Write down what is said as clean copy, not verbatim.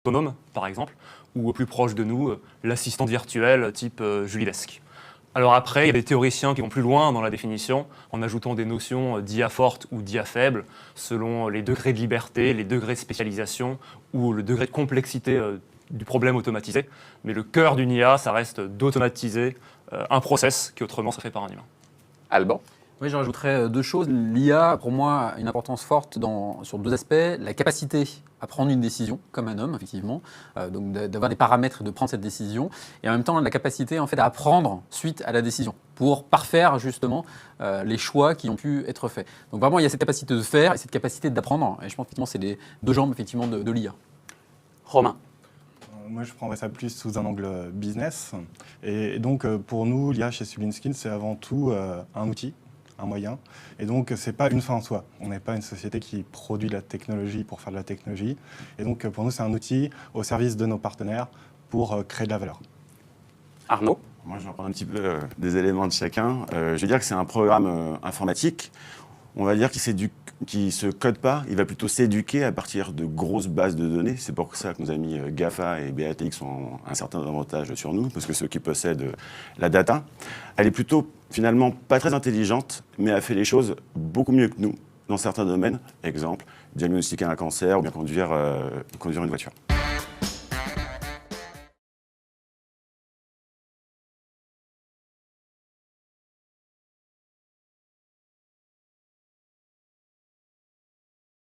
autonome, par exemple, ou plus proche de nous, l'assistante virtuelle type Julie Lesque. Alors après, il y a des théoriciens qui vont plus loin dans la définition, en ajoutant des notions d'IA forte ou d'IA faible, selon les degrés de liberté, les degrés de spécialisation ou le degré de complexité du problème automatisé. Mais le cœur d'une IA, ça reste d'automatiser un process qui autrement serait fait par un humain. Alban? Oui, je rajouterais deux choses. L'IA, pour moi, a une importance forte sur deux aspects. La capacité à prendre une décision, comme un homme, effectivement, donc d'avoir des paramètres et de prendre cette décision, et en même temps la capacité en fait, à apprendre suite à la décision, pour parfaire justement les choix qui ont pu être faits. Donc vraiment, il y a cette capacité de faire et cette capacité d'apprendre, et je pense effectivement c'est les deux jambes effectivement, de l'IA. Romain? Moi, je prendrais ça plus sous un angle business. Et donc, pour nous, l'IA chez Sublime Skills, c'est avant tout un outil, un moyen. Et donc, ce n'est pas une fin en soi. On n'est pas une société qui produit de la technologie pour faire de la technologie. Et donc, pour nous, c'est un outil au service de nos partenaires pour créer de la valeur. Arnaud? Moi, je vais reprendre un petit peu des éléments de chacun. Je vais dire que c'est un programme informatique. On va dire qui ne se code pas, il va plutôt s'éduquer à partir de grosses bases de données. C'est pour ça que nos amis GAFA et BATX ont un certain avantage sur nous, parce que ceux qui possèdent la data, elle est plutôt finalement pas très intelligente, mais a fait les choses beaucoup mieux que nous dans certains domaines. Exemple, diagnostiquer un cancer ou bien conduire une voiture.